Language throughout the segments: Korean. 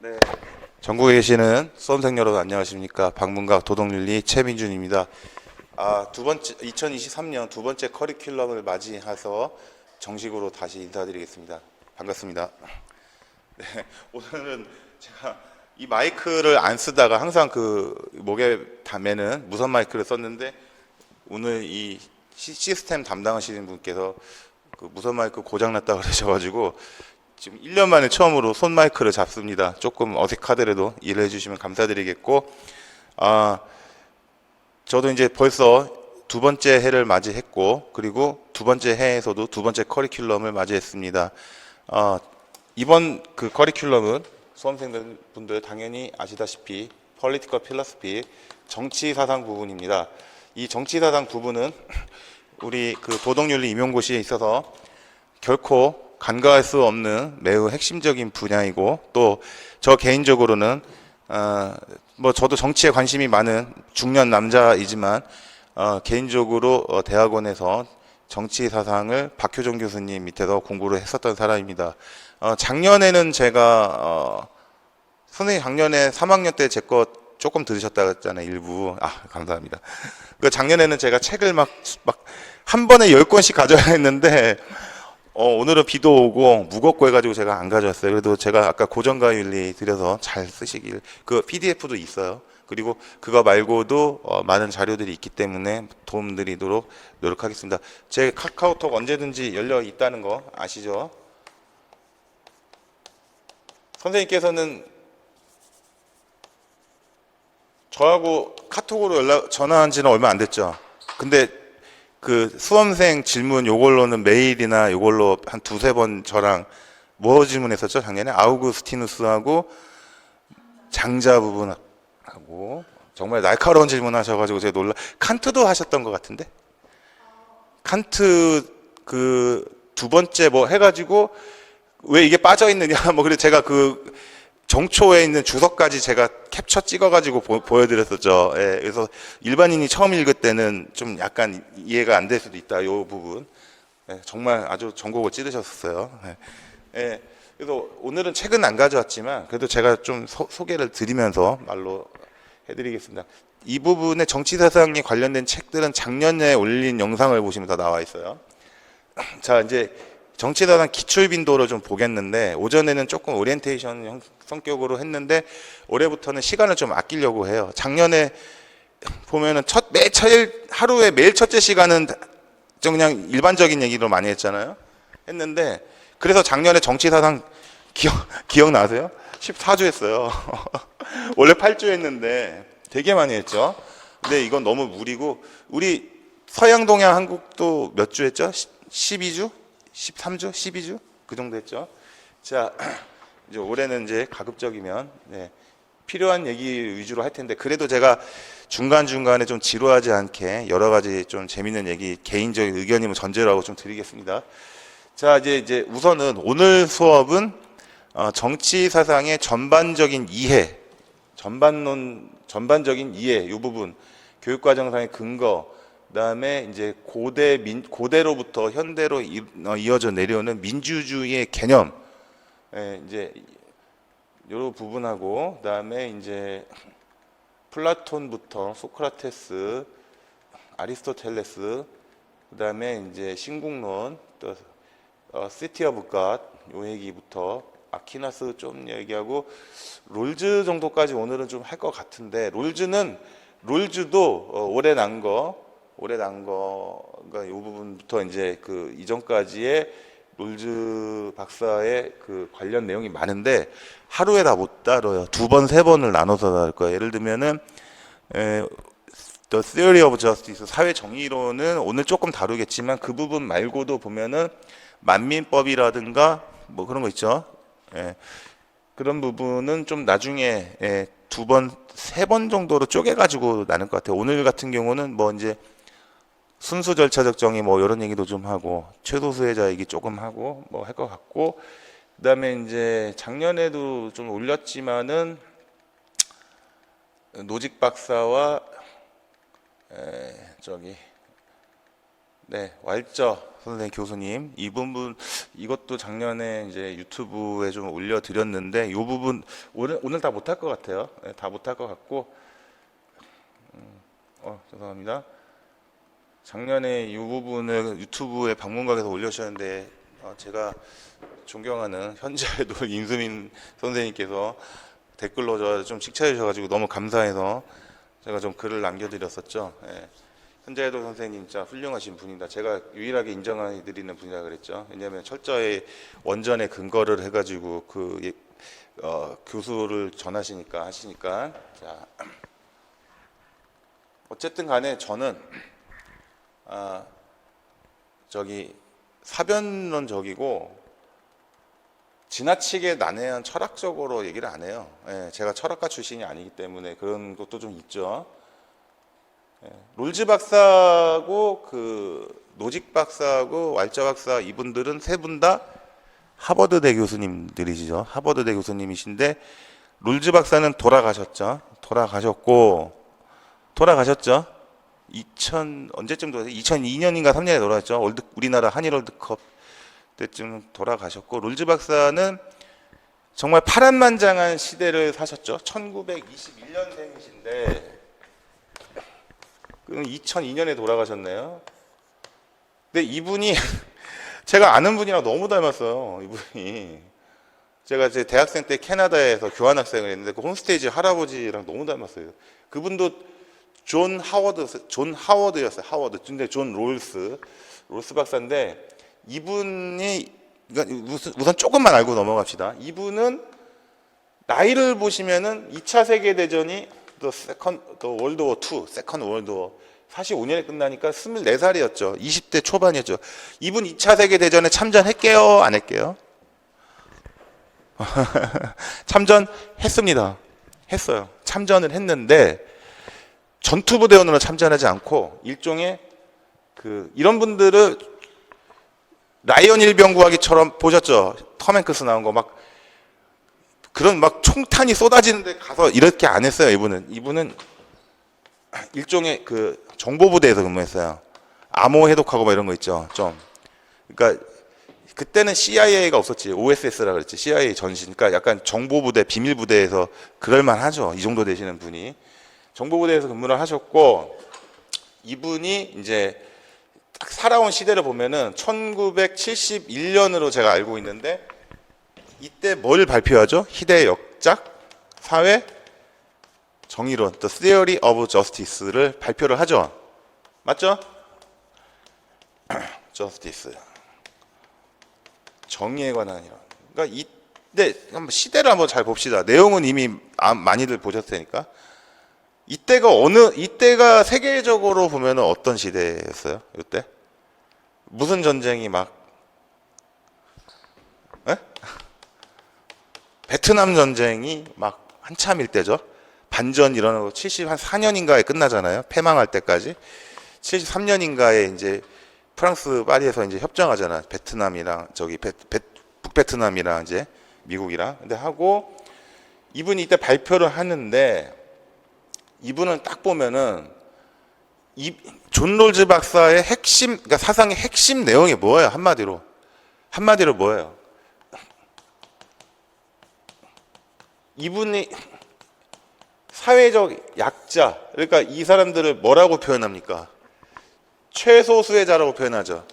네. 전국에 계시는 수험생 여러분 안녕하십니까? 방문각 도덕윤리 최민준입니다. 두 번째 2023년 두 번째 커리큘럼을 맞이해서 정식으로 다시 인사드리겠습니다. 반갑습니다. 네, 오늘은 제가 이 마이크를 안 쓰다가 항상 그 목에 담에는 무선 마이크를 썼는데 오늘 이 시스템 담당하시는 분께서 그 무선 마이크 고장났다 그러셔가지고 지금 1년 만에 처음으로 손 마이크를 잡습니다. 조금 어색하더라도 이해해 주시면 감사드리겠고, 저도 이제 벌써 두 번째 해를 맞이했고, 그리고 두 번째 해에서도 두 번째 커리큘럼을 맞이했습니다. 이번 그 커리큘럼은 수험생들 분들 당연히 아시다시피 Political Philosophy, 정치 사상 부분입니다. 이 정치 사상 부분은 우리 그 도덕윤리 임용고시에 있어서 결코 간과할 수 없는 매우 핵심적인 분야이고, 또 저 개인적으로는 뭐 저도 정치에 관심이 많은 중년 남자이지만 개인적으로 대학원에서 정치 사상을 박효정 교수님 밑에서 공부를 했었던 사람입니다. 작년에는 제가 선생님 작년에 3학년 때 제 거 조금 들으셨다고 했잖아요. 일부. 감사합니다. 그 작년에는 제가 책을 막 한 번에 10권씩 가져야 했는데 오늘은 비도 오고 무겁고 해가지고 제가 안 가져왔어요. 그래도 제가 아까 고정과 윤리 드려서 잘 쓰시길, 그 PDF도 있어요. 그리고 그거 말고도 많은 자료들이 있기 때문에 도움드리도록 노력하겠습니다. 제 카카오톡 언제든지 열려 있다는 거 아시죠? 선생님께서는 저하고 카톡으로 전화한 지는 얼마 안 됐죠? 근데 그 수험생 질문 요걸로는 메일이나 요걸로 한 두세 번 저랑 뭐 질문했었죠? 작년에 아우구스티누스하고 장자 부분하고 정말 날카로운 질문 하셔가지고 제가 칸트도 하셨던 것 같은데, 칸트 그 두 번째 뭐 해가지고 왜 이게 빠져 있느냐 뭐 그래 제가 그 정초에 있는 주석까지 제가 캡처 찍어가지고 보여드렸었죠. 예, 그래서 일반인이 처음 읽을 때는 좀 약간 이해가 안 될 수도 있다, 이 부분. 예, 정말 아주 전곡을 찌르셨어요. 예, 그래서 오늘은 책은 안 가져왔지만 그래도 제가 좀 소개를 드리면서 말로 해드리겠습니다. 이 부분에 정치사상에 관련된 책들은 작년에 올린 영상을 보시면 다 나와 있어요. 자, 이제 정치사상 기출 빈도를 좀 보겠는데, 오전에는 조금 오리엔테이션 성격으로 했는데 올해부터는 시간을 좀 아끼려고 해요. 작년에 보면은 하루에 매일 첫째 시간은 좀 그냥 일반적인 얘기로 많이 했는데, 그래서 작년에 정치사상 기억나세요? 14주 했어요. 원래 8주 했는데 되게 많이 했죠. 근데 이건 너무 무리고, 우리 서양 동양 한국도 몇 주 했죠? 12주? 13주? 12주? 그 정도 했죠. 자, 이제 올해는 이제 가급적이면 필요한 얘기 위주로 할 텐데, 그래도 제가 중간중간에 좀 지루하지 않게 여러 가지 좀 재밌는 얘기, 개인적인 의견임을 전제로 하고 좀 드리겠습니다. 자, 이제 우선은 오늘 수업은 정치 사상의 전반적인 이해, 전반적인 이해, 이 부분, 교육과정상의 근거, 그다음에 이제 고대로부터 현대로 이어져 내려오는 민주주의의 개념, 이제 요 부분하고, 그다음에 이제 플라톤부터 소크라테스, 아리스토텔레스, 그다음에 이제 신국론, 또 시티 오브 갓, 요 얘기부터 아퀴나스 좀 얘기하고 롤즈 정도까지 오늘은 좀 할 것 같은데, 롤즈도 올해 난 거가 이 부분부터 이제 그 이전까지의 롤즈 박사의 그 관련 내용이 많은데 하루에 다 못 다뤄요. 두 번, 세 번을 나눠서 다룰 거예요. 예를 들면은 The Theory of Justice, 사회 정의론은 오늘 조금 다루겠지만 그 부분 말고도 보면은 만민법이라든가 뭐 그런 거 있죠. 그런 부분은 좀 나중에 두 번, 세 번 정도로 쪼개가지고 나눌 것 같아요. 오늘 같은 경우는 뭐 이제 순수 절차적 정의 뭐 이런 얘기도 좀 하고 최소 수혜자 얘기 조금 하고 뭐 할 것 같고, 그다음에 이제 작년에도 좀 올렸지만은 노직 박사와 네, 왈저 선생 교수님 이 부분 이것도 작년에 이제 유튜브에 좀 올려드렸는데 이 부분 오늘 다 못할 것 같아요. 네, 다 못할 것 같고 죄송합니다. 작년에 이 부분을 유튜브에 방문각에서 올려주셨는데 제가 존경하는 현재 아이돌 임수민 선생님께서 댓글로 저 좀 칭찬해 주셔가지고 너무 감사해서 제가 좀 글을 남겨드렸었죠. 예. 현재 아이돌 선생님 진짜 훌륭하신 분이다. 제가 유일하게 인정해드리는 분이라 그랬죠. 왜냐하면 철저히 원전에 근거를 해가지고 교수를 전하시니까 하시니까. 자, 어쨌든 간에 저는 사변론적이고 지나치게 난해한 철학적으로 얘기를 안 해요. 예, 제가 철학가 출신이 아니기 때문에 그런 것도 좀 있죠. 예, 롤즈 박사하고 노직 박사하고 왈자 박사 이분들은 세 분 다 하버드대 교수님들이시죠. 하버드대 교수님이신데 롤즈 박사는 돌아가셨죠. 돌아가셨죠. 언제쯤 돌아가셨죠? 2002년인가 3년에 돌아갔죠. 우리나라 한일 월드컵 때쯤 돌아가셨고, 롤즈 박사는 정말 파란만장한 시대를 사셨죠. 1921년생이신데 2002년에 돌아가셨네요. 근데 이분이 제가 아는 분이랑 너무 닮았어요. 이분이 제가 이제 대학생 때 캐나다에서 교환학생을 했는데 그 홈스테이지 할아버지랑 너무 닮았어요. 그분도 존 하워드였어요. 근데 존 롤스 박사인데 이분이 우선 조금만 알고 넘어갑시다. 이분은 나이를 보시면은 2차 세계 대전이 월드 워 2, 세컨드 월드 워 45년에 끝나니까 24살이었죠. 20대 초반이었죠. 이분 2차 세계 대전에 참전했게요, 안 했게요? 참전했습니다. 했어요. 참전을 했는데 전투부대원으로 참전하지 않고 일종의 이런 분들을 라이언 일병구하기처럼 보셨죠? 톰 행크스 나온 거 그런 총탄이 쏟아지는데 가서 이렇게 안 했어요. 이분은 일종의 정보부대에서 근무했어요. 암호 해독하고 이런 거 있죠. 그러니까 그때는 CIA가 없었지. OSS라 그랬지. CIA 전신. 그러니까 약간 정보부대, 비밀부대에서 그럴만 하죠. 이 정도 되시는 분이. 정보부대에서 근무를 하셨고, 이분이 이제 딱 살아온 시대를 보면은 1971년으로 제가 알고 있는데, 이때 뭘 발표하죠? 희대의 역작, 사회, 정의론, The Theory of Justice를 발표를 하죠. 맞죠? Justice. 정의에 관한 이론. 그러니까 이때 한번 시대를 한번 잘 봅시다. 내용은 이미 많이들 보셨을 테니까. 이때가 세계적으로 보면 어떤 시대였어요? 이때? 무슨 전쟁이 베트남 전쟁이 한참일 때죠. 반전 일어나고 74년인가에 끝나잖아요. 패망할 때까지. 73년인가에 이제 프랑스 파리에서 이제 협정하잖아. 베트남이랑 북베트남이랑 이제 미국이랑. 근데 하고 이분이 이때 발표를 하는데 이분은 딱 보면은 존 롤즈 박사의 핵심, 그러니까 사상의 핵심 내용이 뭐예요? 한마디로 뭐예요? 이분이 사회적 약자, 그러니까 이 사람들을 뭐라고 표현합니까? 최소수혜자라고 표현하죠.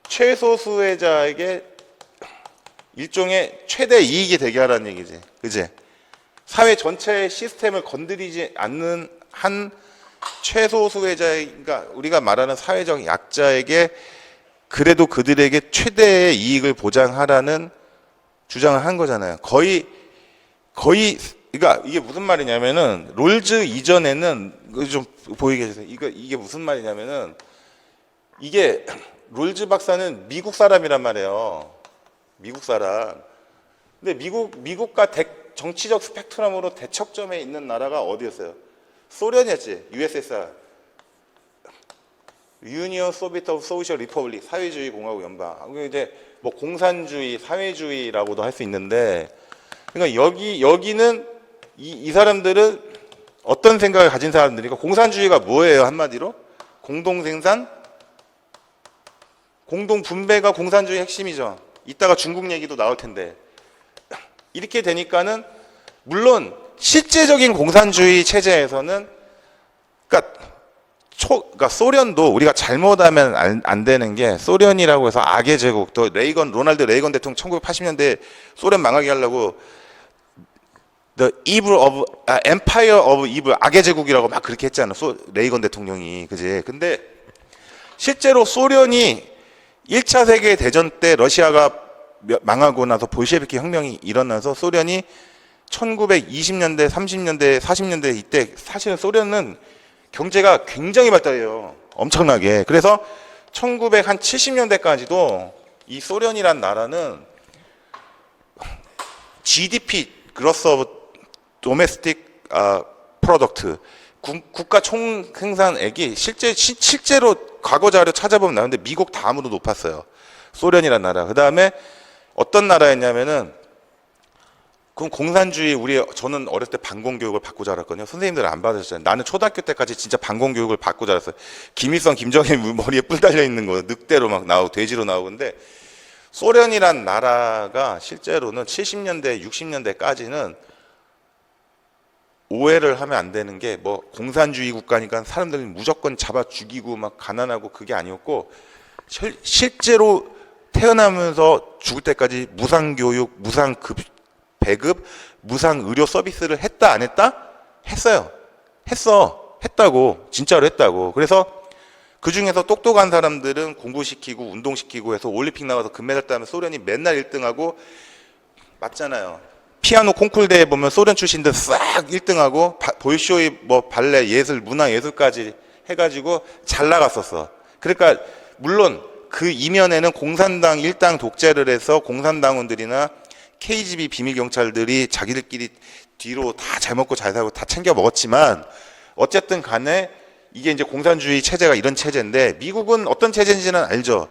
최소수혜자에게 일종의 최대 이익이 되게 하라는 얘기지. 그지? 사회 전체의 시스템을 건드리지 않는 한 최소수혜자의, 그러니까 우리가 말하는 사회적 약자에게 그래도 그들에게 최대의 이익을 보장하라는 주장을 한 거잖아요. 거의, 그러니까 이게 무슨 말이냐면은, 롤즈 이전에는, 좀 보이게 해주세요. 이게 무슨 말이냐면은, 이게, 롤즈 박사는 미국 사람이란 말이에요. 미국 사람. 근데 미국과 정치적 스펙트럼으로 대척점에 있는 나라가 어디였어요? 소련이었지. USSR. 유니언 소비에트 오브 소셜 리퍼블릭, 사회주의 공화국 연방. 이제 공산주의, 사회주의라고도 할 수 있는데, 그러니까 여기는 이 사람들은 어떤 생각을 가진 사람들이니까 공산주의가 뭐예요? 한마디로 공동생산, 공동 분배가 공산주의 핵심이죠. 이따가 중국 얘기도 나올 텐데 이렇게 되니까는 물론 실제적인 공산주의 체제에서는 그러니까 소련도 우리가 잘못하면 안 되는 게 소련이라고 해서 악의 제국 또 로널드 레이건 대통령 1980년대 소련 망하게 하려고 The Evil of Empire of Evil 악의 제국이라고 막 그렇게 했잖아. 레이건 대통령이 그지. 근데 실제로 소련이 1차 세계 대전 때 러시아가 망하고 나서 볼셰비키 혁명이 일어나서 소련이 1920년대, 30년대, 40년대 이때 사실은 소련은 경제가 굉장히 발달해요. 엄청나게. 그래서 1970년대까지도 이 소련이란 나라는 GDP, 그로스 오브 도메스틱 프로덕트, 국가 총생산액이 실제로 과거 자료 찾아보면 나오는데 미국 다음으로 높았어요. 소련이란 나라. 그 다음에 어떤 나라였냐면은 그럼 공산주의 저는 어렸을 때 반공교육을 받고 자랐거든요. 선생님들은 안 받으셨잖아요. 나는 초등학교 때까지 진짜 반공교육을 받고 자랐어요. 김일성, 김정일 머리에 뿔 달려 있는 거 늑대로 막 나오고 돼지로 나오고. 근데 소련이란 나라가 실제로는 70년대, 60년대까지는 오해를 하면 안 되는 게 뭐 공산주의 국가니까 사람들이 무조건 잡아 죽이고 막 가난하고 그게 아니었고 실제로 태어나면서 죽을 때까지 무상교육, 배급, 무상 의료 서비스를 했다 안 했다? 했어요. 했다고. 진짜로 했다고. 그래서 그 중에서 똑똑한 사람들은 공부시키고 운동시키고 해서 올림픽 나가서 금메달 따면 소련이 맨날 1등하고 맞잖아요. 피아노 콩쿨 대회 보면 소련 출신들 싹 1등하고 볼쇼이 뭐 발레 예술 문화 예술까지 해가지고 잘 나갔었어. 그러니까 물론 그 이면에는 공산당 일당 독재를 해서 공산당원들이나 KGB 비밀 경찰들이 자기들끼리 뒤로 다 잘 먹고 잘 살고 다 챙겨 먹었지만 어쨌든 간에 이게 이제 공산주의 체제가 이런 체제인데 미국은 어떤 체제인지는 알죠.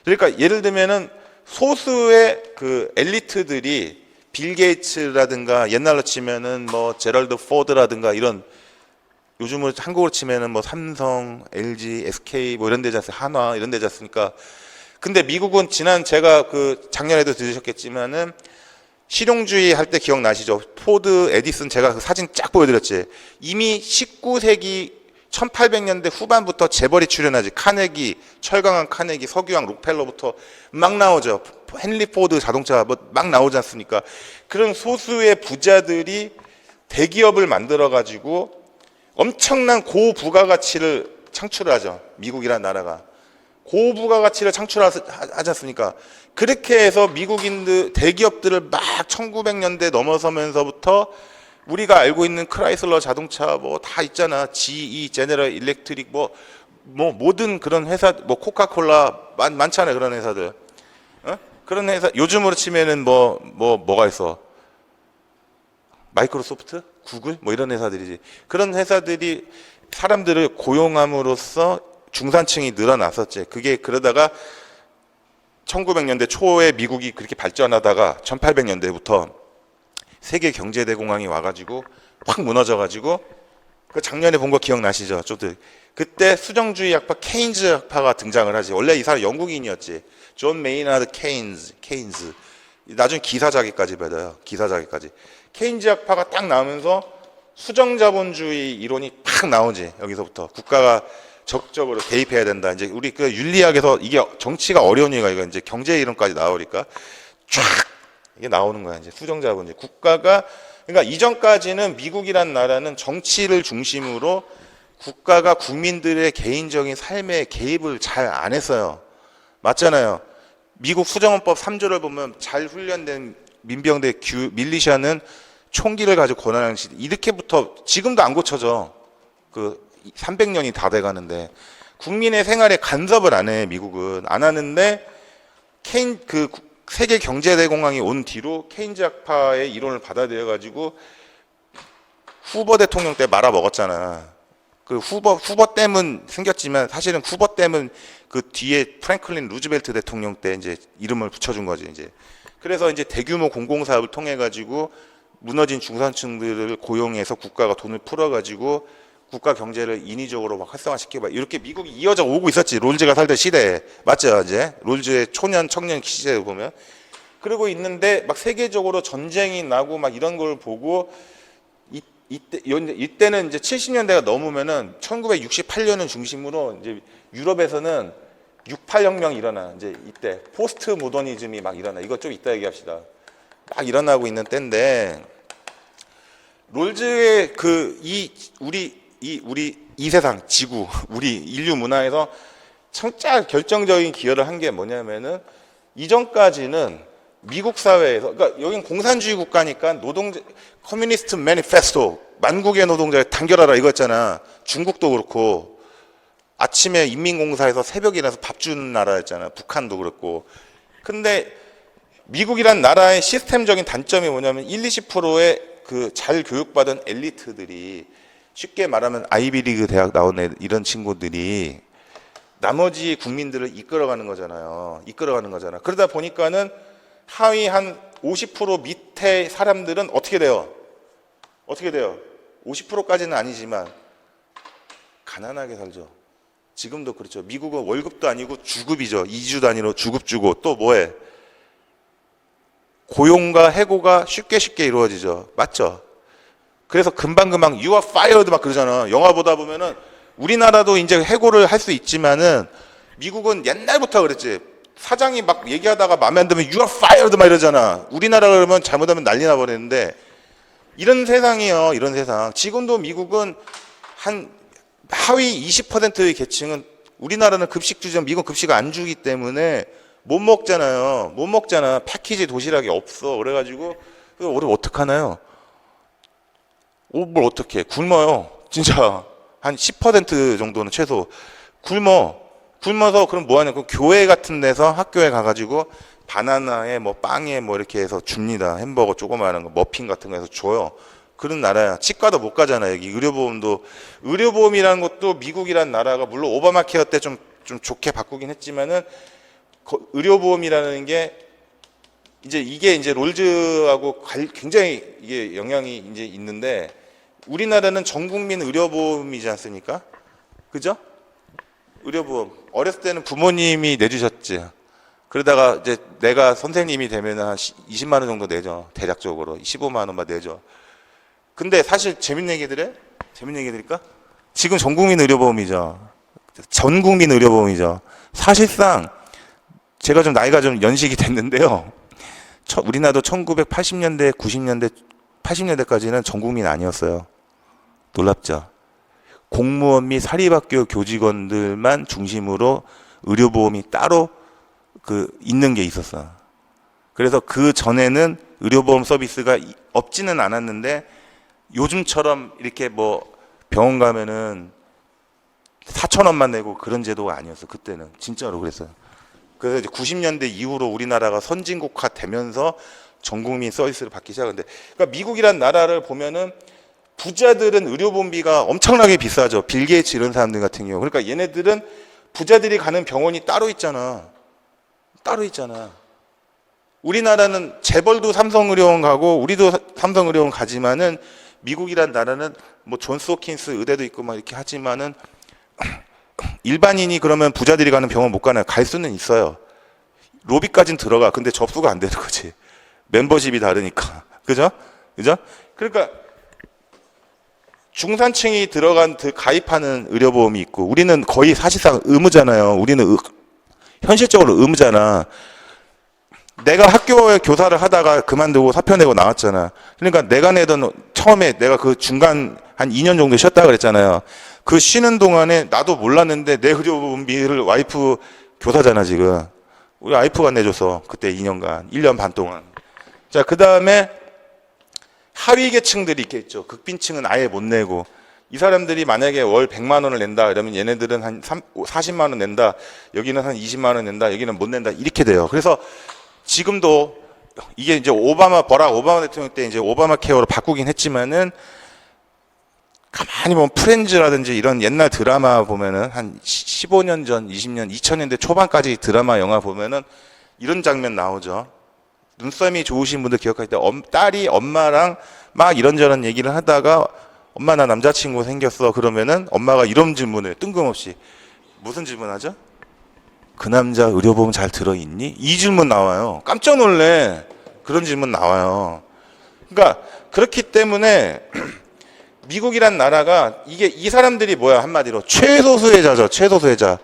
그러니까 예를 들면은 소수의 그 엘리트들이 빌 게이츠라든가 옛날로 치면은 뭐 제럴드 포드라든가 이런 요즘으로 한국으로 치면은 뭐 삼성, LG, SK 뭐 이런 데지 않습니까? 한화 이런 데지 않습니까? 근데 미국은 제가 그 작년에도 들으셨겠지만은 실용주의 할 때 기억나시죠? 포드, 에디슨 제가 그 사진 쫙 보여드렸지. 이미 19세기 1800년대 후반부터 재벌이 출연하지. 카네기, 철강한 카네기, 석유왕 록펠러부터 막 나오죠. 헨리 포드 자동차 뭐 막 나오지 않습니까? 그런 소수의 부자들이 대기업을 만들어 가지고 엄청난 고부가가치를 창출하죠. 미국이라는 나라가. 고부가가치를 창출하지 않습니까? 그렇게 해서 미국인들, 대기업들을 막 1900년대 넘어서면서부터 우리가 알고 있는 크라이슬러 자동차 뭐 다 있잖아. GE, 제너럴 일렉트릭 뭐 모든 그런 회사, 뭐 코카콜라 많잖아요. 그런 회사들. 어? 그런 회사, 요즘으로 치면은 뭐가 있어? 마이크로소프트? 구글? 뭐 이런 회사들이지. 그런 회사들이 사람들을 고용함으로써 중산층이 늘어났었지. 그게 그러다가 1900년대 초에 미국이 그렇게 발전하다가 1800년대부터 세계 경제대공황이 와가지고 확 무너져가지고 그 작년에 본 거 기억나시죠? 그때 수정주의 학파 케인즈 학파가 등장을 하지. 원래 이 사람 영국인이었지. 존 메이나드 케인즈. 나중에 기사자기까지 받아요. 기사자기까지. 케인즈 학파가 딱 나오면서 수정자본주의 이론이 팍 나오지. 여기서부터 국가가 적극적으로 개입해야 된다. 이제 우리 그 윤리학에서 이게 정치가 어려운 이유가 이거 이제 경제 이론까지 나오니까 쫙 이게 나오는 거야. 이제 수정자본주의. 국가가 그러니까 이전까지는 미국이란 나라는 정치를 중심으로 국가가 국민들의 개인적인 삶에 개입을 잘 안 했어요. 맞잖아요. 미국 수정헌법 3조를 보면 잘 훈련된 민병대 밀리샤는 총기를 가지고 권한을 이렇게부터 지금도 안 고쳐져. 그 300년이 다 돼가는데 국민의 생활에 간섭을 안 해. 미국은 안 하는데 그 세계 경제대공황이 온 뒤로 케인즈 학파의 이론을 받아들여 가지고 후보 대통령 때 말아 먹었잖아. 그 후보 때문 생겼지만 사실은 후보 때문 그 뒤에 프랭클린 루즈벨트 대통령 때 이제 이름을 붙여준 거지 이제. 그래서 이제 대규모 공공사업을 통해 가지고 무너진 중산층들을 고용해서 국가가 돈을 풀어 가지고 국가 경제를 인위적으로 막 활성화시키고 막 이렇게 미국이 이어져 오고 있었지. 롤즈가 살던 시대에. 맞죠? 이제 롤즈의 초년 청년 시대에 보면 그러고 있는데 막 세계적으로 전쟁이 나고 막 이런 걸 보고 이때는 이제 70년대가 넘으면은 1968년을 중심으로 이제 유럽에서는 68혁명이 일어나. 이제 이때 포스트 모더니즘이 막 일어나. 이거 좀 이따 얘기합시다. 막 일어나고 있는 때인데 롤즈의 우리 이 세상 지구 우리 인류 문화에서 진짜 결정적인 기여를 한 게 뭐냐면은 이전까지는 미국 사회에서 그러니까 여긴 공산주의 국가니까 노동자 커뮤니스트 매니페스토 만국의 노동자를 단결하라 이거였잖아. 중국도 그렇고 아침에 인민공사에서 새벽에 일어나서 밥 주는 나라였잖아. 북한도 그렇고. 근데 미국이란 나라의 시스템적인 단점이 뭐냐면 20%의 그 잘 교육받은 엘리트들이 쉽게 말하면 아이비리그 대학 나온 이런 친구들이 나머지 국민들을 이끌어가는 거잖아요. 이끌어가는 거잖아. 그러다 보니까는 하위 한 50% 밑에 사람들은 어떻게 돼요? 어떻게 돼요? 50%까지는 아니지만 가난하게 살죠. 지금도 그렇죠. 미국은 월급도 아니고 주급이죠. 2주 단위로 주급 주고 또 뭐해? 고용과 해고가 쉽게 이루어지죠. 맞죠? 그래서 금방금방 you are fired 막 그러잖아. 영화 보다 보면은 우리나라도 이제 해고를 할 수 있지만은 미국은 옛날부터 그랬지. 사장이 막 얘기하다가 마음에 안 들면 you are fired 막 이러잖아. 우리나라 그러면 잘못하면 난리 나버리는데 이런 세상이에요. 이런 세상. 지금도 미국은 한 하위 20%의 계층은 우리나라는 급식 주지만 미국은 급식 안 주기 때문에 못 먹잖아요. 못 먹잖아. 패키지 도시락이 없어. 그래가지고 우리 어떡하나요? 뭘 어떻게 굶어요. 진짜 한 10% 정도는 최소 굶어서 그럼 뭐 하냐? 그 교회 같은 데서 학교에 가가지고 바나나에 뭐 빵에 뭐 이렇게 해서 줍니다. 햄버거 조그마한 거 머핀 같은 거 해서 줘요. 그런 나라야. 치과도 못 가잖아. 여기 의료보험이라는 것도 미국이란 나라가 물론 오바마 케어 때 좀 좋게 바꾸긴 했지만은 의료보험이라는 게 이게 이제 롤즈하고 굉장히 이게 영향이 이제 있는데 우리나라는 전 국민 의료보험이지 않습니까? 그죠? 의료보험. 어렸을 때는 부모님이 내주셨지. 그러다가 이제 내가 선생님이 되면 한 20만 원 정도 내죠. 대략적으로 15만 원만 내죠. 근데 사실 재밌는 얘기 드릴까? 지금 전 국민 의료보험이죠. 전 국민 의료보험이죠. 사실상 제가 좀 나이가 좀 연식이 됐는데요. 우리나라도 1980년대, 90년대, 80년대까지는 전 국민 아니었어요. 놀랍죠? 공무원 및 사립학교 교직원들만 중심으로 의료보험이 따로 있는 게 있었어. 그래서 그 전에는 의료보험 서비스가 없지는 않았는데 요즘처럼 이렇게 뭐 병원 가면은 4,000원만 내고 그런 제도가 아니었어. 그때는 진짜로 그랬어요. 그래서 이제 90년대 이후로 우리나라가 선진국화 되면서 전국민 서비스를 받기 시작했는데, 그러니까 미국이란 나라를 보면은 부자들은 의료보험비가 엄청나게 비싸죠. 빌 게이츠 이런 사람들 같은 경우. 그러니까 얘네들은 부자들이 가는 병원이 따로 있잖아. 우리나라는 재벌도 삼성의료원 가고 우리도 삼성의료원 가지만은 미국이란 나라는 뭐 존스홉킨스 의대도 있고 막 이렇게 하지만은 일반인이 그러면 부자들이 가는 병원 못 가나요? 갈 수는 있어요. 로비까지는 들어가. 근데 접수가 안 되는 거지. 멤버십이 다르니까. 그죠? 그러니까 중산층이 가입하는 의료보험이 있고 우리는 거의 사실상 의무잖아요. 우리는 현실적으로 의무잖아. 내가 학교에 교사를 하다가 그만두고 사표 내고 나왔잖아. 그러니까 내가 내던 처음에 내가 그 중간 한 2년 정도 쉬었다 그랬잖아요. 그 쉬는 동안에 나도 몰랐는데 내 의료보험비를 와이프 교사잖아 지금. 우리 와이프가 내줘서 그때 2년간 1년 반 동안. 자, 그 다음에 하위 계층들이 있겠죠. 극빈층은 아예 못 내고 이 사람들이 만약에 월 100만 원을 낸다 그러면 얘네들은 한 40만 원 낸다. 여기는 한 20만 원 낸다. 여기는 못 낸다. 이렇게 돼요. 그래서 지금도 이게 이제 버락 오바마 대통령 때 이제 오바마 케어로 바꾸긴 했지만은 가만히 보면 프렌즈라든지 이런 옛날 드라마 보면은 한 15년 전, 20년, 2000년대 초반까지 드라마 영화 보면은 이런 장면 나오죠. 눈썰미 좋으신 분들 기억할 때 딸이 엄마랑 막 이런저런 얘기를 하다가 엄마 나 남자친구 생겼어. 그러면은 엄마가 이런 질문을 뜬금없이 무슨 질문하죠? 그 남자 의료보험 잘 들어있니? 이 질문 나와요. 깜짝 놀래. 그런 질문 나와요. 그러니까 그렇기 때문에 미국이란 나라가 이 사람들이 뭐야 한마디로 최소수혜자죠. 최소수혜자.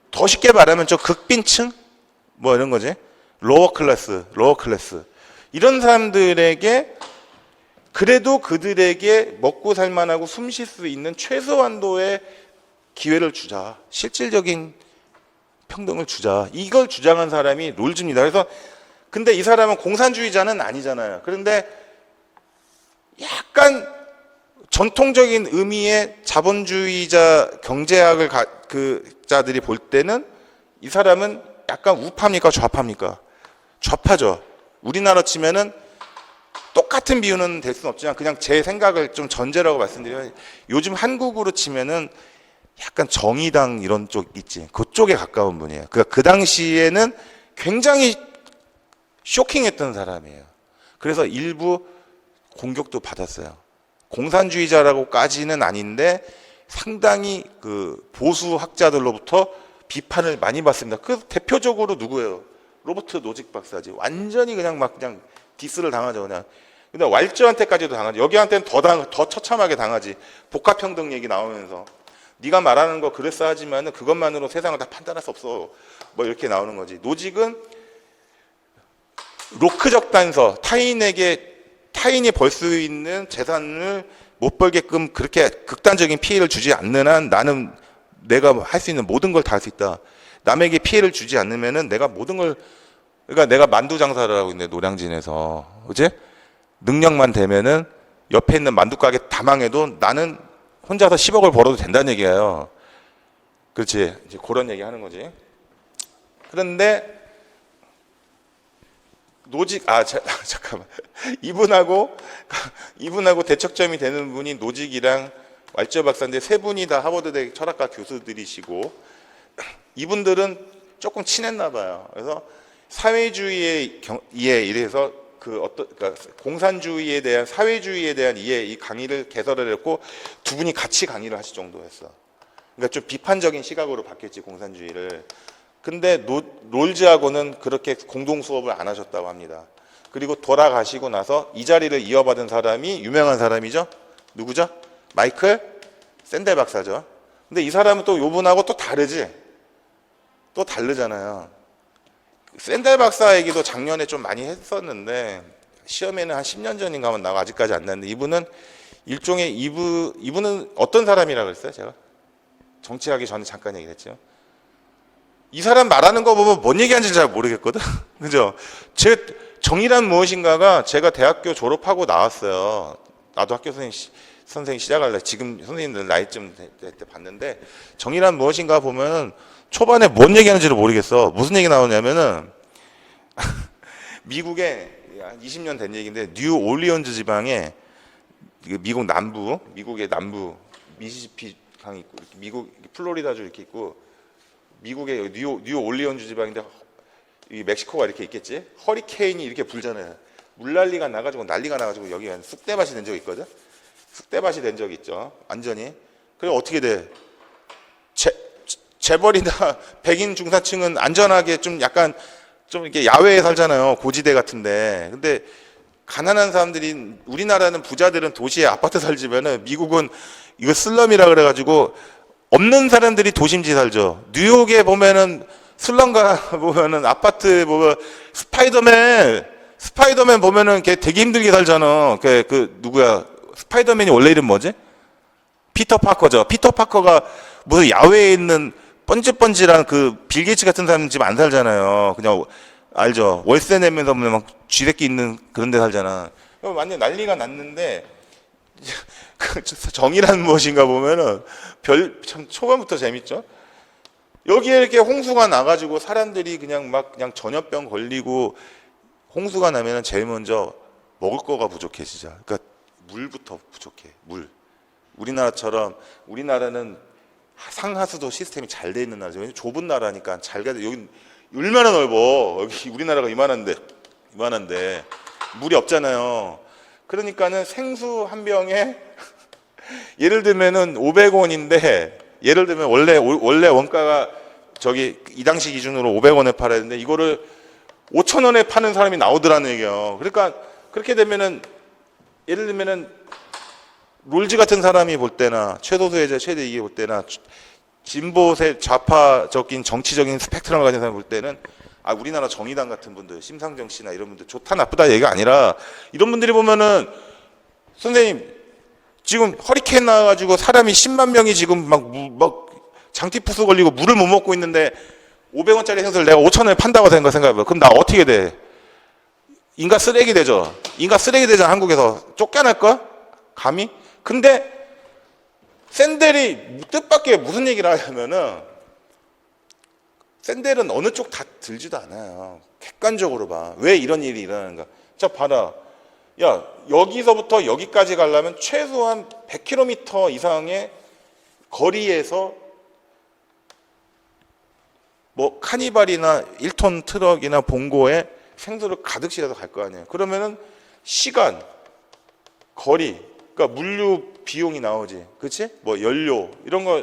더 쉽게 말하면 좀 극빈층 뭐 이런 거지. 로어 클래스 이런 사람들에게 그래도 그들에게 먹고 살만하고 숨 쉴 수 있는 최소한도의 기회를 주자. 실질적인 평등을 주자. 이걸 주장한 사람이 롤즈입니다. 그래서 근데 이 사람은 공산주의자는 아니잖아요. 그런데 약간 전통적인 의미의 자본주의자 경제학을 그 자들이 볼 때는 이 사람은 약간 우파입니까 좌파입니까? 좌파죠. 우리나라 치면은 똑같은 비유는 될 수는 없지만 그냥 제 생각을 좀 전제라고 말씀드려요. 요즘 한국으로 치면은 약간 정의당 이런 쪽 있지. 그쪽에 가까운 분이에요. 그 당시에는 굉장히 쇼킹했던 사람이에요. 그래서 일부 공격도 받았어요. 공산주의자라고까지는 아닌데 상당히 그 보수 학자들로부터 비판을 많이 받습니다. 그 대표적으로 누구예요? 로버트 노직 박사지. 완전히 그냥 디스를 당하죠. 그냥. 근데 왈츠한테까지도 당하지. 여기한테는 더 처참하게 당하지. 복합평등 얘기 나오면서. 네가 말하는 거 그럴싸하지만 그것만으로 세상을 다 판단할 수 없어. 뭐 이렇게 나오는 거지. 노직은 로크적 단서, 타인이 벌 수 있는 재산을 못 벌게끔 그렇게 극단적인 피해를 주지 않는 한 나는 내가 할 수 있는 모든 걸 다 할 수 있다. 남에게 피해를 주지 않으면은 내가 모든 걸, 그러니까 내가 만두 장사를 하고 있는데 노량진에서, 그지? 능력만 되면은 옆에 있는 만두 가게 다 망해도 나는 혼자서 10억을 벌어도 된다는 얘기예요. 그렇지? 이제 그런 얘기 하는 거지. 그런데 잠깐만. 이분하고 대척점이 되는 분이 노직이랑 왈츠 박사인데 세 분이 다 하버드대 철학과 교수들이시고 이분들은 조금 친했나 봐요. 그래서 사회주의의 이해 이래서 그러니까 공산주의에 대한 사회주의에 대한 이해 이 강의를 개설을 했고 두 분이 같이 강의를 하실 정도였어. 그러니까 좀 비판적인 시각으로 바뀌었지 공산주의를. 근데 롤즈하고는 그렇게 공동 수업을 안 하셨다고 합니다. 그리고 돌아가시고 나서 이 자리를 이어받은 사람이 유명한 사람이죠. 누구죠? 마이클 샌델 박사죠. 근데 이 사람은 또 요분하고 또 다르지. 또 다르잖아요. 샌델 박사 얘기도 작년에 좀 많이 했었는데 시험에는 한 10년 전인가 하면 나와 아직까지 안 났는데 이분은 일종의 이분은 어떤 사람이라고 그랬어요? 제가 정치하기 전에 잠깐 얘기했죠. 이 사람 말하는 거 보면 뭔 얘기하는지 잘 모르겠거든. 그죠? 제 정의란 무엇인가가 제가 대학교 졸업하고 나왔어요. 나도 학교 선생님 시작할래. 지금 선생님들 나이쯤 될 때 봤는데 정의란 무엇인가 보면 초반에 뭔 얘기하는지를 모르겠어. 무슨 얘기 나오냐면은 미국에 20년 된 얘기인데 뉴 올리언즈 지방에 미국의 남부 미시시피 강이 있고 미국 플로리다주 이렇게 있고 미국의 뉴 올리언즈 지방인데 이 멕시코가 이렇게 있겠지. 허리케인이 이렇게 불잖아요. 물난리가 나가지고 난리가 나가지고 여기 쑥대밭이 된 적이 있거든. 쑥대밭이 된 적이 있죠. 완전히. 그래 어떻게 돼? 재벌이나 백인 중산층은 안전하게 좀 약간 좀 이렇게 야외에 살잖아요. 고지대 같은데. 근데 가난한 사람들이 우리나라는 부자들은 도시에 아파트 살지면은 미국은 이거 슬럼이라 그래가지고 없는 사람들이 도심지 살죠. 뉴욕에 보면은 슬럼가 보면은 아파트 보면 스파이더맨 보면은 걔 되게 힘들게 살잖아. 그 누구야? 스파이더맨이 원래 이름 뭐지? 피터 파커죠. 피터 파커가 무슨 야외에 있는 번질번질한 그 빌 게이츠 같은 사람 집 안 살잖아요. 그냥 알죠. 월세 내면서 막 쥐새끼 있는 그런 데 살잖아. 완전 난리가 났는데 정의란 무엇인가 보면은 참 초반부터 재밌죠. 여기에 이렇게 홍수가 나가지고 사람들이 그냥 전염병 걸리고 홍수가 나면은 제일 먼저 먹을 거가 부족해 진짜. 그러니까 물부터 부족해. 물. 우리나라는 상하수도 시스템이 잘 돼 있는 나라죠. 좁은 나라니까 여기 얼마나 넓어. 여기 우리나라가 이만한데 물이 없잖아요. 그러니까는 생수 한 병에 예를 들면은 500원인데 예를 들면 원래 원가가 저기 이 당시 기준으로 500원에 팔아야 되는데 이거를 5,000원에 파는 사람이 나오더라는 얘기예요. 그러니까 그렇게 되면은 예를 들면은 롤즈 같은 사람이 볼 때나 최소수의 최대 이익이 볼 때나 진보세 좌파적인 정치적인 스펙트럼을 가진 사람 볼 때는 아 우리나라 정의당 같은 분들 심상정 씨나 이런 분들 좋다 나쁘다 얘기가 아니라 이런 분들이 보면은 선생님 지금 허리케인 나와가지고 사람이 10만 명이 지금 막 장티푸스 걸리고 물을 못 먹고 있는데 500원짜리 생선을 내가 5,000원에 판다고 생각해봐요. 그럼 나 어떻게 돼? 인간 쓰레기 되죠. 인간 쓰레기 되잖아. 한국에서 쫓겨날까? 감히? 근데 샌델이 뜻밖의 무슨 얘기를 하냐면은 샌델은 어느 쪽 다 들지도 않아요. 객관적으로 봐. 왜 이런 일이 일어나는가? 자 봐라. 야 여기서부터 여기까지 가려면 최소한 100km 이상의 거리에서 뭐 카니발이나 1톤 트럭이나 봉고에 생수를 가득 실어서 갈 거 아니에요. 그러면은 시간, 거리, 그러니까 물류 비용이 나오지. 그렇지? 뭐 연료 이런 거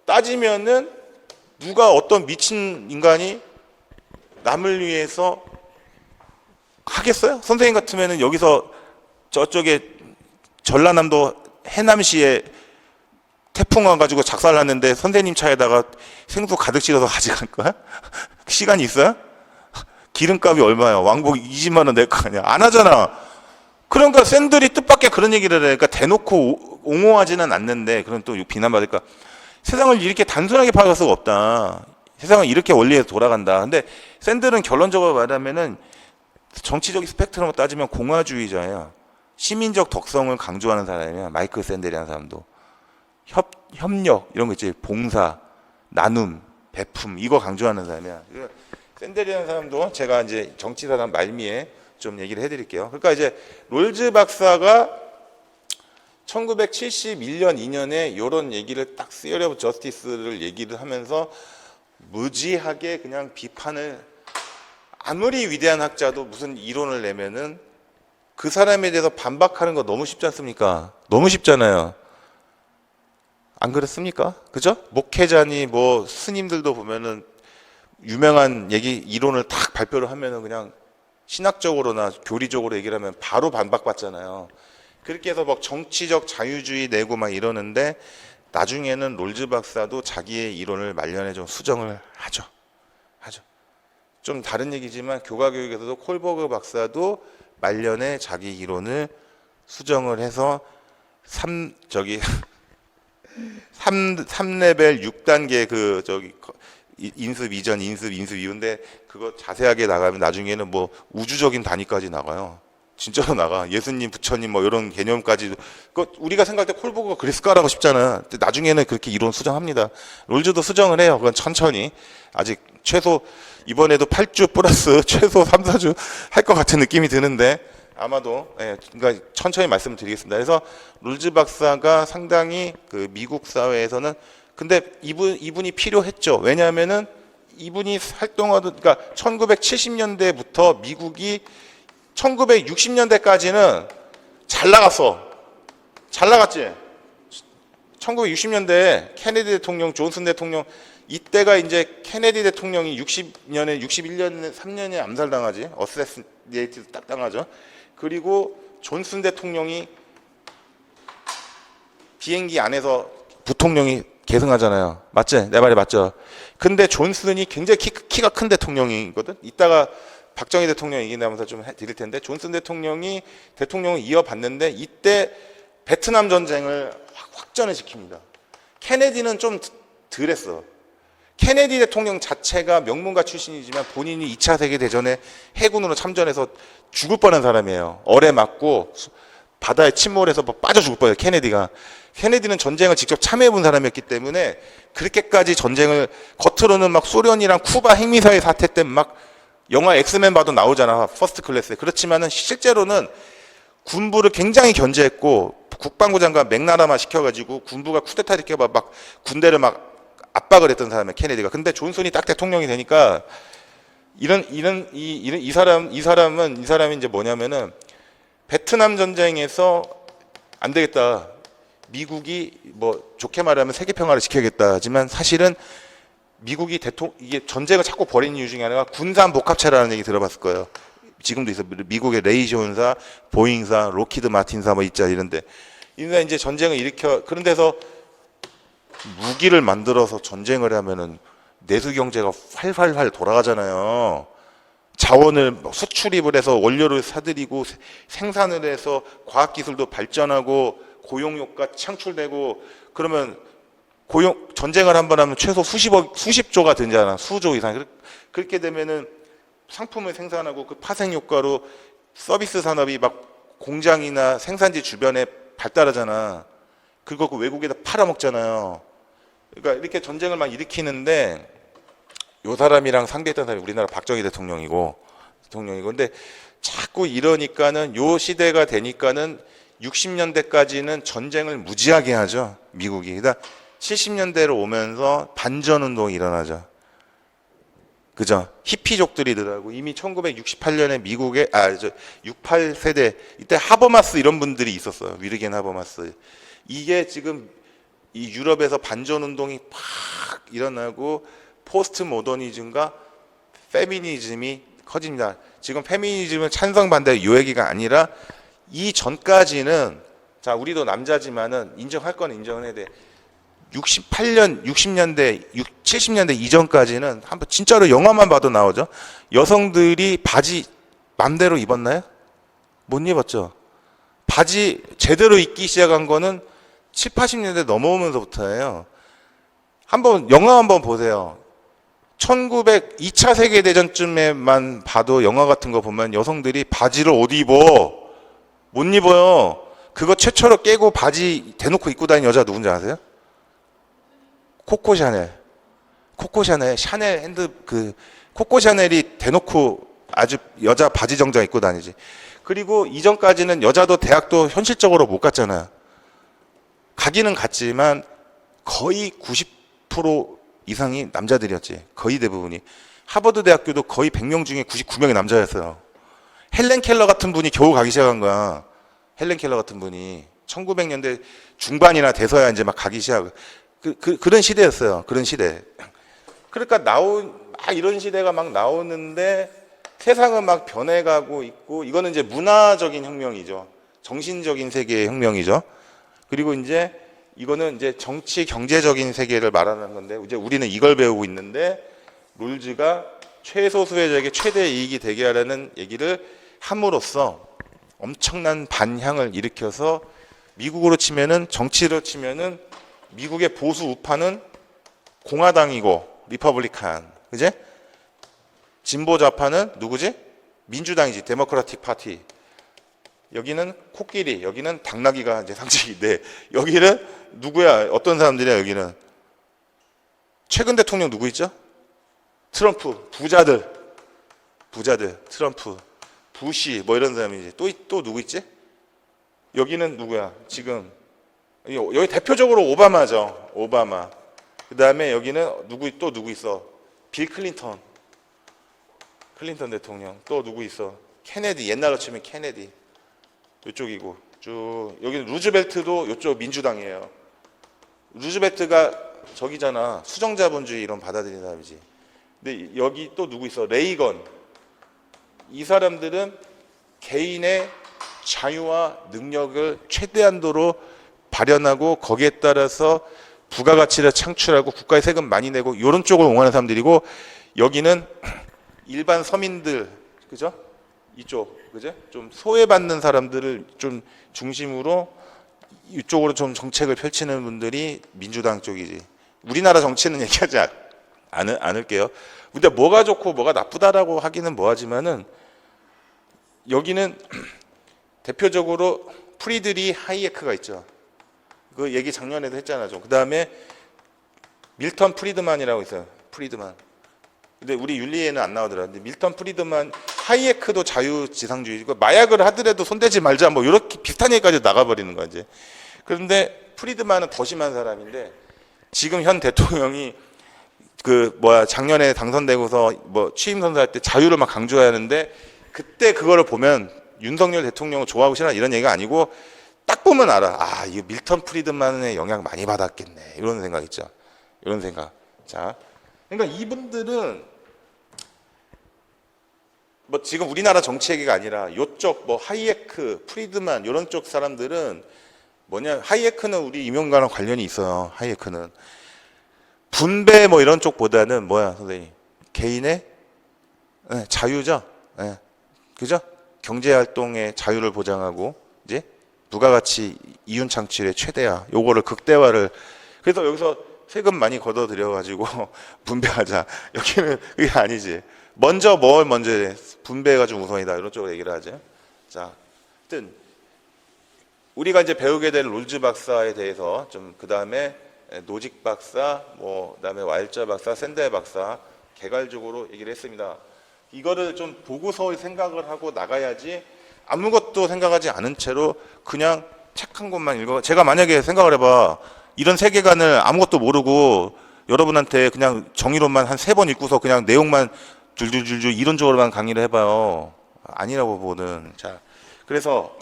따지면은 누가 어떤 미친 인간이 남을 위해서 하겠어요? 선생님 같으면은 여기서 저쪽에 전라남도 해남시에 태풍 와가지고 작살났는데 선생님 차에다가 생수 가득 실어서 가져갈 거야? 시간이 있어요? 기름값이 얼마야? 왕복 20만 원 낼 거 아니야? 안 하잖아. 그러니까 샌들이 뜻밖의 그런 얘기를 해. 그러니까 대놓고 옹호하지는 않는데 그런 또 비난받을까? 세상을 이렇게 단순하게 파악할 수가 없다. 세상은 이렇게 원리에서 돌아간다. 근데 샌들은 결론적으로 말하면은 정치적 스펙트럼을 따지면 공화주의자예요. 시민적 덕성을 강조하는 사람이야. 마이클 샌델이라는 사람도. 협력 이런 거 있지. 봉사, 나눔, 베품 이거 강조하는 사람이야. 샌델이라는 사람도 제가 이제 정치사단 말미에 좀 얘기를 해드릴게요. 그러니까 이제 롤즈 박사가 1971년, 2년에 이런 얘기를 딱 시어리 오브 저스티스를 얘기를 하면서 무지하게 그냥 비판을 아무리 위대한 학자도 무슨 이론을 내면은 그 사람에 대해서 반박하는 거 너무 쉽지 않습니까? 너무 쉽잖아요. 안 그렇습니까? 그죠? 목회자니 뭐 스님들도 보면은 유명한 이론을 딱 발표를 하면은 그냥 신학적으로나 교리적으로 얘기를 하면 바로 반박받잖아요. 그렇게 해서 막 정치적 자유주의 내고 막 이러는데 나중에는 롤즈 박사도 자기의 이론을 말년에 좀 수정을 하죠. 좀 다른 얘기지만 교과교육에서도 콜버그 박사도 말년에 자기 이론을 수정을 해서 3레벨 6단계 그 저기 인습 이전, 인습 이후인데 그거 자세하게 나가면 나중에는 뭐 우주적인 단위까지 나가요. 진짜로 나가. 예수님, 부처님 뭐 이런 개념까지. 그 우리가 생각할 때 콜버그가 그랬을까라고 싶잖아. 근데 나중에는 그렇게 이론 수정합니다. 롤즈도 수정을 해요. 그건 천천히. 아직 최소 이번에도 8주 플러스 최소 3, 4주 할 것 같은 느낌이 드는데 아마도 그러니까 천천히 말씀드리겠습니다. 그래서 롤즈 박사가 상당히 그 미국 사회에서는 근데 이분이 필요했죠. 왜냐하면은 이분이 활동하던 그러니까 1970년대부터 미국이 1960년대까지는 잘 나갔어. 잘 나갔지. 1960년대에 케네디 대통령, 존슨 대통령 이때가 이제 케네디 대통령이 61년, 3년에 암살당하지. 어세시네이트 딱 당하죠. 그리고 존슨 대통령이 비행기 안에서 부통령이 계승하잖아요. 맞지? 내 말이 맞죠? 근데 존슨이 굉장히 키가 큰 대통령이거든. 이따가 박정희 대통령 얘기 나면서 좀 드릴 텐데 존슨 대통령이 대통령을 이어받는데 이때 베트남 전쟁을 확전을 시킵니다. 케네디는 좀 덜했어. 케네디 대통령 자체가 명문가 출신이지만 본인이 2차 세계대전에 해군으로 참전해서 죽을 뻔한 사람이에요. 얼에 맞고 바다에 침몰해서 빠져 죽을 뻔해요. 케네디는 전쟁을 직접 참여해본 사람이었기 때문에 그렇게까지 전쟁을 겉으로는 막 소련이랑 쿠바 핵미사일 사태 때문에 막 영화 엑스맨 봐도 나오잖아. 퍼스트 클래스에. 그렇지만은 실제로는 군부를 굉장히 견제했고 국방부 장관 맥나라만 시켜가지고 군부가 쿠데타 일으켜 막 군대를 막 압박을 했던 사람이에요. 케네디가. 근데 존슨이 딱 대통령이 되니까 이 사람은 이제 뭐냐면은 베트남 전쟁에서 안 되겠다. 미국이 뭐 좋게 말하면 세계 평화를 지켜야겠다 하지만 사실은 미국이 이게 전쟁을 자꾸 벌이는 이유 중에 하나가 군산 복합체라는 얘기 들어봤을 거예요. 지금도 있어. 미국의 레이존사, 보잉사, 로키드 마틴사 뭐 있자 이런데 이제 전쟁을 일으켜 그런 데서 무기를 만들어서 전쟁을 하면은 내수 경제가 활활활 돌아가잖아요. 자원을 수출입을 해서 원료를 사들이고 생산을 해서 과학기술도 발전하고 고용효과 창출되고 그러면 전쟁을 한 번 하면 최소 수십조가 되잖아. 수조 이상. 그렇게 되면은 상품을 생산하고 그 파생 효과로 서비스 산업이 막 공장이나 생산지 주변에 발달하잖아. 그거 그 외국에다 팔아먹잖아요. 그러니까 이렇게 전쟁을 막 일으키는데 요 사람이랑 상대했던 사람이 우리나라 박정희 대통령이고 근데 자꾸 이러니까는 요 시대가 되니까는 60년대까지는 전쟁을 무지하게 하죠. 미국이. 그러니까 70년대로 오면서 반전운동이 일어나죠. 그죠? 히피족들이더라고. 이미 1968년에 미국에 68세대 이때 하버마스 이런 분들이 있었어요. 위르겐 하버마스. 이게 지금 이 유럽에서 반전운동이 팍 일어나고 포스트 모더니즘과 페미니즘이 커집니다. 지금 페미니즘은 찬성 반대 요 얘기가 아니라 이 전까지는 자 우리도 남자지만은 인정할 건 인정을 해야 돼. 68년, 60년대, 70년대 이전까지는 한번 진짜로 영화만 봐도 나오죠. 여성들이 바지 맘대로 입었나요? 못 입었죠. 바지 제대로 입기 시작한 거는 7, 80년대 넘어오면서부터예요. 한번 영화 한번 보세요. 2차 세계대전쯤에만 봐도 영화 같은 거 보면 여성들이 바지를 어디 입어? 못 입어요. 그거 최초로 깨고 바지 대놓고 입고 다니는 여자 누군지 아세요? 코코 샤넬. 코코 샤넬이 대놓고 아주 여자 바지 정장 입고 다니지. 그리고 이전까지는 여자도 대학도 현실적으로 못 갔잖아요. 가기는 갔지만 거의 90% 이상이 남자들이었지. 거의 대부분이. 하버드 대학교도 거의 100명 중에 99명이 남자였어요. 헬렌 켈러 같은 분이 겨우 가기 시작한 거야. 헬렌 켈러 같은 분이 1900년대 중반이나 돼서야 이제 막 가기 시작. 그런 시대였어요. 그런 시대. 그러니까 이런 시대가 막 나오는데 세상은 막 변해가고 있고 이거는 이제 문화적인 혁명이죠. 정신적인 세계의 혁명이죠. 그리고 이제 이거는 이제 정치 경제적인 세계를 말하는 건데 이제 우리는 이걸 배우고 있는데 룰즈가 최소 수혜자에게 최대 이익이 되게 하라는 얘기를 함으로써 엄청난 반향을 일으켜서 미국으로 치면은 정치로 치면은 미국의 보수 우파는 공화당이고 리퍼블리칸, 그제? 진보 좌파는 누구지? 민주당이지, 데모크라틱 파티. 여기는 코끼리, 여기는 당나귀가 이제 상징인데 여기는 누구야? 어떤 사람들이야? 여기는 최근 대통령 누구 있죠? 트럼프, 부자들, 트럼프, 부시 뭐 이런 사람이지. 또 누구 있지? 여기는 누구야? 지금 여기 대표적으로 오바마죠. 오바마. 그 다음에 여기는 누구 있어? 빌 클린턴 대통령. 또 누구 있어? 케네디. 옛날로 치면 케네디. 이쪽이고 쭉 여기는 루즈벨트도 이쪽 민주당이에요. 루즈벨트가 저기잖아. 수정자본주의 이런 받아들이는 사람이지. 근데 여기 또 누구 있어? 레이건. 이 사람들은 개인의 자유와 능력을 최대한도로 발현하고 거기에 따라서 부가가치를 창출하고 국가에 세금 많이 내고 이런 쪽을 옹호하는 사람들이고 여기는 일반 서민들, 그죠? 이쪽, 그죠? 좀 소외받는 사람들을 좀 중심으로 이쪽으로 좀 정책을 펼치는 분들이 민주당 쪽이지. 우리나라 정치는 얘기하지 않을게요. 근데 뭐가 좋고 뭐가 나쁘다라고 하기는 뭐하지만은 여기는 대표적으로 프리드리 하이에크가 있죠. 그 얘기 작년에도 했잖아 좀. 그 다음에 밀턴 프리드만이라고 있어요. 프리드만. 근데 우리 윤리에는 안 나오더라. 근데 밀턴 프리드만, 하이에크도 자유지상주의고 마약을 하더라도 손대지 말자 뭐 이렇게 비슷한 얘기까지 나가버리는 거야 이제. 그런데 프리드만은 더 심한 사람인데 지금 현 대통령이 작년에 당선되고서 뭐 취임 선서할 때 자유를 막 강조하는데 그때 그거를 보면 윤석열 대통령을 좋아하고 싫어하는 이런 얘기가 아니고 딱 보면 알아. 아, 이거 밀턴 프리드만의 영향 많이 받았겠네. 이런 생각 있죠. 이런 생각. 자, 그러니까 이분들은 뭐 지금 우리나라 정치 얘기가 아니라 요쪽 뭐 하이에크, 프리드만 이런 쪽 사람들은 뭐냐, 하이에크는 우리 임용과랑 관련이 있어요. 하이에크는 분배 뭐 이런 쪽보다는 뭐야, 선생님? 개인의 자유죠. 네. 그죠? 경제 활동의 자유를 보장하고 이제 부가가치 이윤 창출의 최대화, 요거를 극대화를, 그래서 여기서 세금 많이 걷어들여 가지고 분배하자. 여기는 그게 아니지. 먼저 뭘 먼저 해? 분배가 좀 우선이다. 이런 쪽으로 얘기를 하죠. 자, 하여튼 우리가 이제 배우게 될 롤즈 박사에 대해서 좀 그 다음에 노직 박사, 뭐 그다음에 와일자 박사, 샌델 박사 개괄적으로 얘기를 했습니다. 이거를 좀 보고서 생각을 하고 나가야지 아무것도 생각하지 않은 채로 그냥 책 한 권만 읽어. 제가 만약에 생각을 해봐. 이런 세계관을 아무것도 모르고 여러분한테 그냥 정의론만 한 3번 읽고서 그냥 내용만 줄줄줄줄 이론적으로만 강의를 해봐요. 아니라고 보거든. 자, 그래서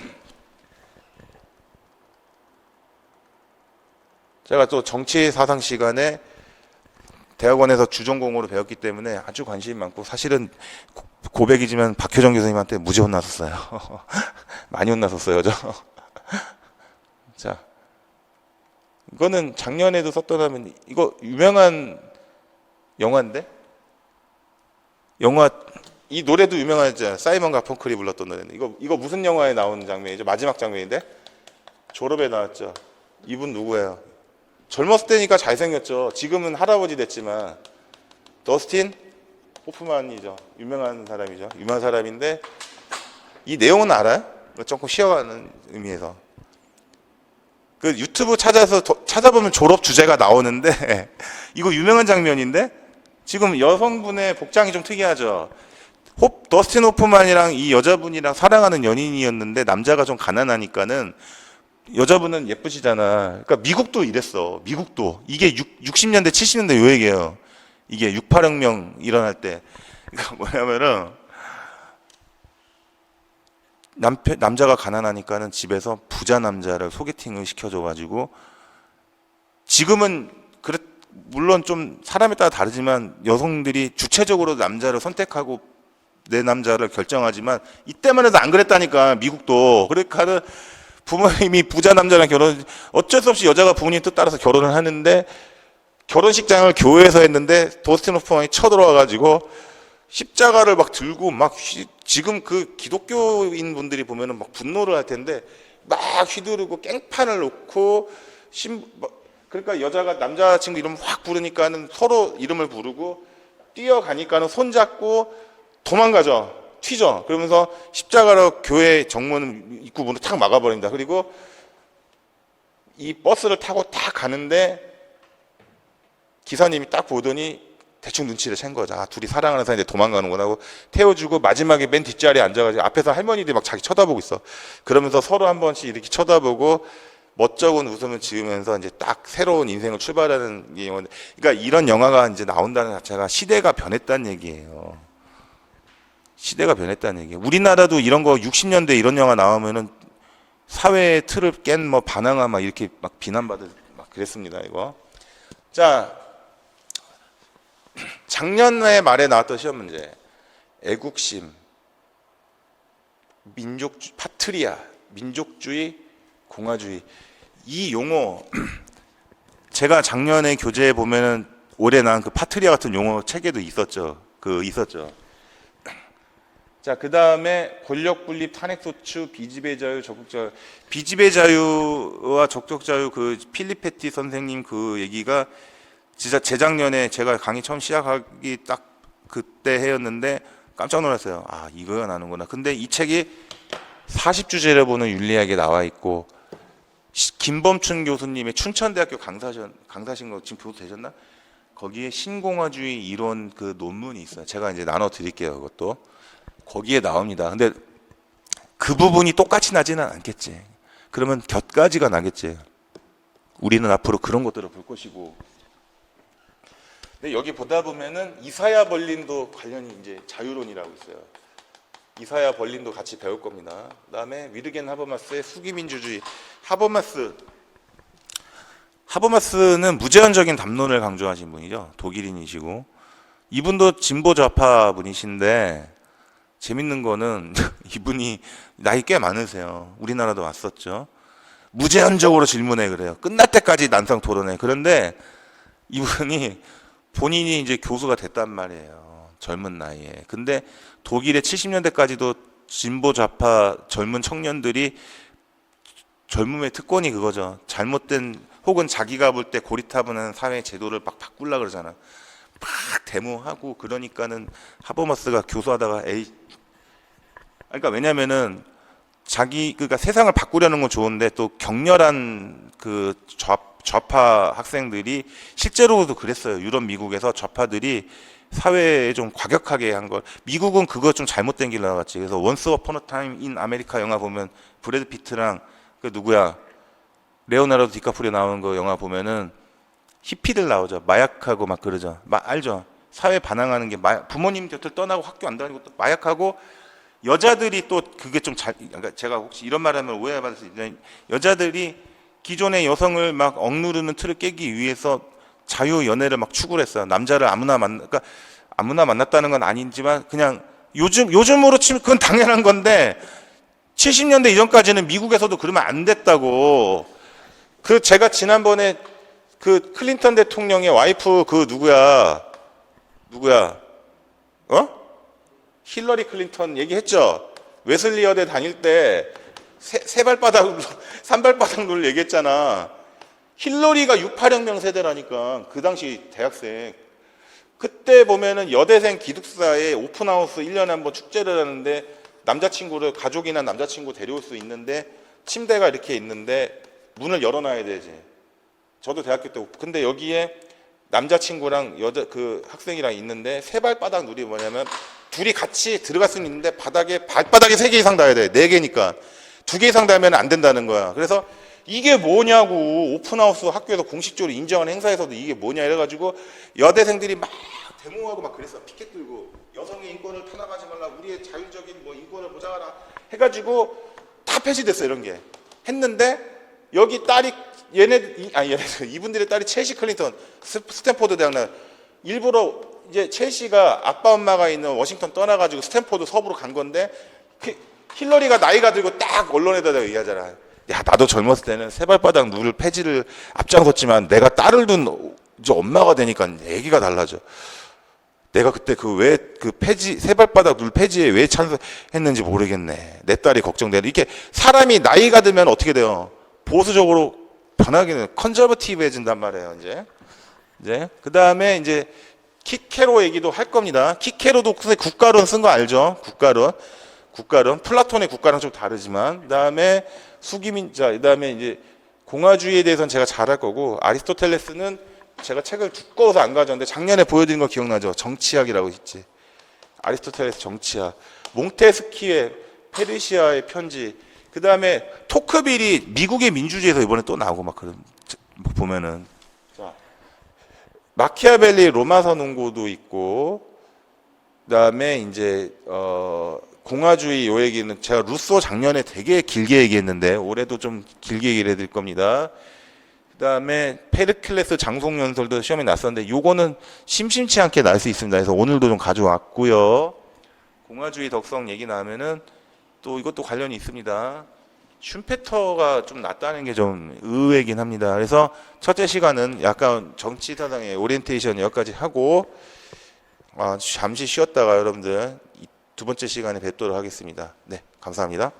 제가 또 정치 사상 시간에 대학원에서 주전공으로 배웠기 때문에 아주 관심이 많고, 사실은 고백이지만 박효정 교수님한테 무지 혼났었어요. 많이 혼났었어요, 저. 자, 이거는 작년에도 썼던 하면 이거 유명한 영화인데, 영화 이 노래도 유명하잖아요. 사이먼 가펑클이 불렀던 노래인데 이거 무슨 영화에 나온 장면이죠? 마지막 장면인데 졸업에 나왔죠. 이분 누구예요? 젊었을 때니까 잘생겼죠. 지금은 할아버지 됐지만 더스틴 호프만이죠. 유명한 사람이죠. 유명한 사람인데 이 내용은 알아요? 조금 쉬어가는 의미에서 그 유튜브 찾아보면 졸업 주제가 나오는데 이거 유명한 장면인데 지금 여성분의 복장이 좀 특이하죠. 더스틴 호프만이랑 이 여자분이랑 사랑하는 연인이었는데 남자가 좀 가난하니까는 여자분은 예쁘시잖아. 그러니까 미국도 이랬어. 미국도. 이게 60년대, 70년대 요 얘기예요. 이게 6.8혁명 일어날 때. 그러니까 뭐냐면은 남자가 가난하니까는 집에서 부자 남자를 소개팅을 시켜줘가지고 지금은 물론 좀 사람에 따라 다르지만 여성들이 주체적으로 남자를 선택하고 내 남자를 결정하지만 이때만 해도 안 그랬다니까. 미국도. 그러니까는 부모님이 부자 남자랑 어쩔 수 없이 여자가 부모님 뜻 따라서 결혼을 하는데 결혼식장을 교회에서 했는데 더스틴 호프만이 쳐들어와가지고 십자가를 막 들고 막 지금 그 기독교인 분들이 보면은 막 분노를 할 텐데 막 휘두르고 깽판을 놓고 그러니까 여자가 남자친구 이름 확 부르니까는 서로 이름을 부르고 뛰어가니까는 손잡고 도망가죠. 튀죠. 그러면서 십자가로 교회 정문 입구 문을 탁 막아버립니다. 그리고 이 버스를 타고 딱 가는데 기사님이 딱 보더니 대충 눈치를 챈 거죠. 아, 둘이 사랑하는 사이인데 도망가는구나 하고 태워주고 마지막에 맨 뒷자리에 앉아가지고 앞에서 할머니들이 막 자기 쳐다보고 있어. 그러면서 서로 한 번씩 이렇게 쳐다보고 멋쩍은 웃음을 지으면서 이제 딱 새로운 인생을 출발하는 게 영화인데, 그러니까 이런 영화가 이제 나온다는 자체가 시대가 변했다는 얘기예요. 시대가 변했다는 얘기예요. 우리나라도 이런 거 60년대 이런 영화 나오면은 사회의 틀을 깬 뭐 반항아 막 이렇게 막 비난받을 막 그랬습니다. 이거. 자, 작년에 말에 나왔던 시험 문제. 애국심, 민족주의, 파트리아, 민족주의, 공화주의. 이 용어 제가 작년에 교재에 보면은 올해 나온 그 파트리아 같은 용어 책에도 있었죠. 있었죠. 자, 그 다음에 권력 분립, 탄핵 소추, 비지배 자유, 적극 자유. 비지배 자유와 적극 자유 그 필립 패티 선생님 그 얘기가 진짜 재작년에 제가 강의 처음 시작하기 딱 그때 해였는데 깜짝 놀랐어요. 아, 이거가 나는구나. 근데 이 책이 40주제를 보는 윤리학에 나와 있고 김범춘 교수님의 춘천대학교 강사신 거 지금 교수 되셨나? 거기에 신공화주의 이론 그 논문이 있어요. 제가 이제 나눠 드릴게요. 그것도. 거기에 나옵니다. 근데 그 부분이 똑같이 나지는 않겠지. 그러면 곁가지가 나겠지. 우리는 앞으로 그런 것들을 볼 것이고. 근데 여기 보다 보면은 이사야 벌린도 관련이 이제 자유론이라고 있어요. 이사야 벌린도 같이 배울 겁니다. 그다음에 위르겐 하버마스의 수기민주주의. 하버마스는 무제한적인 담론을 강조하신 분이죠. 독일인이시고 이분도 진보 좌파 분이신데 재밌는 거는 이분이 나이 꽤 많으세요. 우리나라도 왔었죠. 무제한적으로 질문해 그래요. 끝날 때까지 난상 토론해. 그런데 이분이 본인이 이제 교수가 됐단 말이에요. 젊은 나이에. 근데 독일의 70년대까지도 진보 좌파 젊은 청년들이 젊음의 특권이 그거죠. 잘못된 혹은 자기가 볼 때 고리타분한 사회 제도를 막 바꾸려고 그러잖아. 막 데모하고 그러니까는 하버마스가 교수하다가 에이 그러니까 왜냐면은 그러니까 세상을 바꾸려는 건 좋은데 또 격렬한 그 좌파 학생들이 실제로도 그랬어요. 유럽 미국에서 좌파들이 사회에 좀 과격하게 한 걸. 미국은 그거 좀 잘못된 길 나갔지. 그래서 원스 어폰 어 타임 인 아메리카 영화 보면 브래드 피트랑 그 누구야 레오나르도 디카프리오 나오는 거 영화 보면은 히피들 나오죠. 마약하고 막 그러죠. 알죠? 사회 반항하는 게 부모님 곁을 떠나고 학교 안 다니고 또 마약하고 여자들이 또 그게 좀 그러니까 제가 혹시 이런 말하면 오해받을 수 있는데 여자들이 기존의 여성을 막 억누르는 틀을 깨기 위해서 자유 연애를 막 추구를 했어요. 남자를 그러니까 아무나 만났다는 건 아니지만 그냥 요즘으로 치면 그건 당연한 건데 70년대 이전까지는 미국에서도 그러면 안 됐다고. 그 제가 지난번에 그 클린턴 대통령의 와이프 그 누구야? 힐러리 클린턴 얘기했죠. 웨슬리 여대 다닐 때 산발바닥 룰 얘기했잖아. 힐러리가 68혁명 세대라니까. 그 당시 대학생. 그때 보면은 여대생 기숙사에 오픈하우스 1년에 한 번 축제를 하는데 남자친구를 가족이나 남자친구 데려올 수 있는데 침대가 이렇게 있는데 문을 열어놔야 되지. 저도 대학교 때 근데 여기에 남자친구랑 그 학생이랑 있는데 세발바닥 룰이 뭐냐면 둘이 같이 들어갈 수는 있는데 발바닥에 3개 이상 닿아야 돼. 4개니까 2개 이상 닿으면 안 된다는 거야. 그래서 이게 뭐냐고. 오픈하우스 학교에서 공식적으로 인정하는 행사에서도 이게 뭐냐 이래가지고 여대생들이 막 데모하고 막 그랬어. 피켓 들고 여성의 인권을 탄압하지 말라, 우리의 자율적인 뭐 인권을 보장하라 해가지고 다 폐지됐어. 이런 게 했는데 여기 딸이 이분들의 딸이 첼시 클린턴 스탠포드 대학 일부러 이제 첼시가 아빠 엄마가 있는 워싱턴 떠나가지고 스탠포드 서부로 간 건데 힐러리가 나이가 들고 딱 언론에다 얘기하잖아. 야, 나도 젊었을 때는 세발바닥 룰 폐지를 앞장섰지만 내가 딸을 둔 이제 엄마가 되니까 얘기가 달라져. 내가 그때 세발바닥 룰 폐지에 왜 찬성했는지 모르겠네. 내 딸이 걱정되는. 이렇게 사람이 나이가 들면 어떻게 돼요? 보수적으로 변하게 돼요. 컨저버티브해진단 말이에요. 이제 그 다음에 이제 키케로 얘기도 할 겁니다. 키케로도 국가론 쓴 거 알죠? 국가론. 플라톤의 국가랑 좀 다르지만, 그 다음에 그 다음에 이제 공화주의에 대해서는 제가 잘할 거고, 아리스토텔레스는 제가 책을 두꺼워서 안 가져왔는데 작년에 보여드린 거 기억나죠? 정치학이라고 있지. 아리스토텔레스 정치학. 몽테스키의 페르시아의 편지. 그 다음에 토크빌이 미국의 민주주의에서 이번에 또 나오고 막 그런 보면은. 자, 마키아벨리 로마서 논고도 있고, 그 다음에 이제 공화주의 요 얘기는 제가 루소 작년에 되게 길게 얘기했는데 올해도 좀 길게 얘기를 해드릴 겁니다. 그 다음에 페르클레스 장송연설도 시험에 났었는데 요거는 심심치 않게 날 수 있습니다. 그래서 오늘도 좀 가져왔고요. 공화주의 덕성 얘기 나오면은 또 이것도 관련이 있습니다. 슌페터가 좀 낫다는 게 좀 의외긴 합니다. 그래서 첫째 시간은 약간 정치 사상의 오리엔테이션 여기까지 하고 잠시 쉬었다가 여러분들 두 번째 시간에 뵙도록 하겠습니다. 네, 감사합니다.